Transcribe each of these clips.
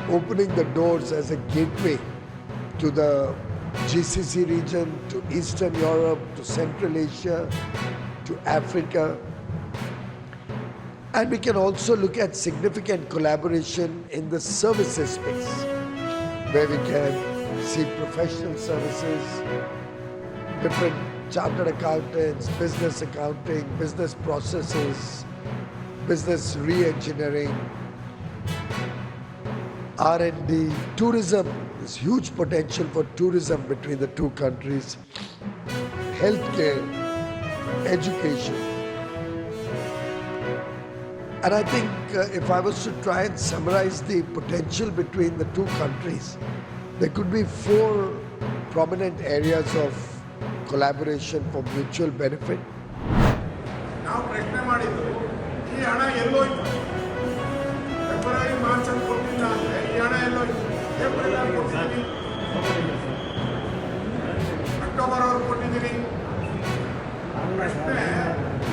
opening the doors as a gateway to the GCC region, to Eastern Europe, to Central Asia, to Africa. And we can also look at significant collaboration in the services space, where we can see professional services, different chartered accountants, business accounting, business processes, business re-engineering, R&D, tourism. There's huge potential for tourism between the two countries, healthcare, education. And I think if I was to try and summarize the potential between the two countries, there could be 4 prominent areas of collaboration for mutual benefit. ನಾವು ಪ್ರಶ್ನೆ ಮಾಡಿದ್ದು ಈ ಹಣ ಎಲ್ಲೋಯ್ತು, February March ಅಲ್ಲಿ ಕೊಟ್ಟಿಲ್ಲ ಅಂದ್ರೆ ಈ ಹಣ ಎಲ್ಲೋಯ್ತು, ಏಪ್ರಿಲ್ ಅಲ್ಲಿ ಕೊಟ್ಟಿದ್ದೀನಿ, ಅಕ್ಟೋಬರ್ ಅವ್ರು ಕೊಟ್ಟಿದ್ದೀನಿ. ಪ್ರಶ್ನೆ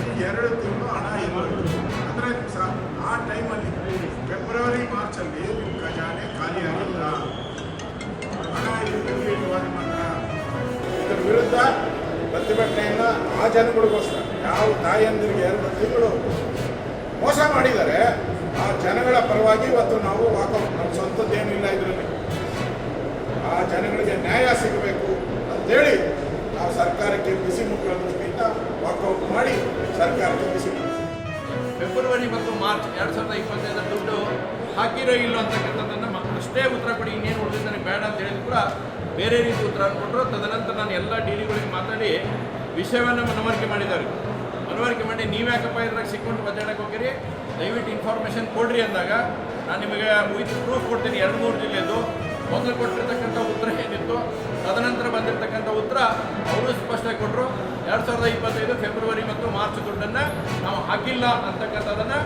ಈ 2 ತಿಂಗಳು ಹಣ ಎಲ್ಲೋಯ್ತು ಅಂದ್ರೆ ಆ ಟೈಮಲ್ಲಿ ಫೆಬ್ರವರಿ ಮಾರ್ಚ್ ಅಲ್ಲಿ ನಿಮ್ಮ ಖಜಾನೆ ಖಾಲಿ ಆಗಿಲ್ಲ, ಹಣ ಇರುವಾಗ ಮಾತ್ರ. ಇದರ ವಿರುದ್ಧ ಪ್ರತಿಭಟನೆಯಿಂದ ಆ ಜನಗಳಿಗೋಸ್ಕರ ಯಾವ ತಾಯಂದಿರಿಗೆ 2 ತಿಂಗಳು ಮೋಸ ಮಾಡಿದ್ದಾರೆ ಆ ಜನಗಳ ಪರವಾಗಿ ಇವತ್ತು ನಾವು ವಾಕೌಟ್, ನಮ್ಮ ಸ್ವಂತದ್ದೇನಿಲ್ಲ ಇದರಲ್ಲಿ, ಆ ಜನಗಳಿಗೆ ನ್ಯಾಯ ಸಿಗಬೇಕು ಅಂತೇಳಿ ನಾವು ಸರ್ಕಾರಕ್ಕೆ ಬಿಸಿ ಮುಟ್ಟುವ ದೃಷ್ಟಿಯಿಂದ ವಾಕೌಟ್ ಮಾಡಿ ಸರ್ಕಾರಕ್ಕೆ ಬಿಸಿ ಮುಟ್ಟಿದ್ದೀವಿ. ಫೆಬ್ರವರಿ ಮತ್ತು ಮಾರ್ಚ್ 2025 ದುಡ್ಡು ಹಾಕಿರೋ ಇಲ್ಲ ಅಂತಕ್ಕಂಥದ್ದನ್ನು ಅಷ್ಟೇ ಉತ್ತರ ಕೊಡಿ, ಇನ್ನೇನು ಉಳಿದ ನನಗೆ ಬೇಡ ಅಂತ ಹೇಳಿದ್ರು ಕೂಡ ಬೇರೆ ರೀತಿ ಉತ್ತರ ಕೊಟ್ಟರು. ತದನಂತರ ನಾನು ಎಲ್ಲ ಡಿಗಳಿಗೆ ಮಾತಾಡಿ ವಿಷಯವನ್ನು ಮನವರಿಕೆ ಮಾಡಿದ್ದಾರೆ. ಮನವರಿಕೆ ಮಾಡಿ ನೀವ್ಯಾಕಪ್ಪ ಇದ್ರಾಗ ಸಿಕ್ಕೊಂಡು ಬಜಾಡಕ್ಕೆ ಹೋಗಿರಿ, ದಯವಿಟ್ಟು ಇನ್ಫಾರ್ಮೇಷನ್ ಕೊಡ್ರಿ ಅಂದಾಗ ನಾನು ನಿಮಗೆ ವಿತ್ ಪ್ರೂಫ್ ಕೊಡ್ತೀನಿ. 2-3 ಜಿಲ್ಲೆದು ಮೊದಲು ಕೊಟ್ಟಿರ್ತಕ್ಕಂಥ ಉತ್ತರ ಏನಿತ್ತು, ತದನಂತರ ಬಂದಿರತಕ್ಕಂಥ ಉತ್ತರ ಅವರು ಸ್ಪಷ್ಟವಾಗಿ ಕೊಟ್ಟರು. 2025 ಫೆಬ್ರವರಿ ಮತ್ತು ಮಾರ್ಚ್ ದುಡ್ಡನ್ನು ನಾವು ಹಾಕಿಲ್ಲ ಅಂತಕ್ಕಂಥದ್ದನ್ನು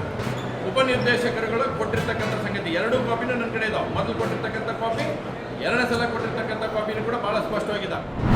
ಉಪನಿರ್ದೇಶಕರುಗಳು ಕೊಟ್ಟಿರ್ತಕ್ಕಂಥ ಸಂಗತಿ 2 ಕಾಪಿನೂ ನನ್ನ ಕಡೆ ಇದಾವೆ. ಮೊದಲು ಕೊಟ್ಟಿರ್ತಕ್ಕಂಥ ಕಾಪಿ, 2ನೇ ಸಲ ಕೊಟ್ಟಿರ್ತಕ್ಕಂಥ ಕಾಪಿನೂ ಕೂಡ ಭಾಳ ಸ್ಪಷ್ಟವಾಗಿದೆ.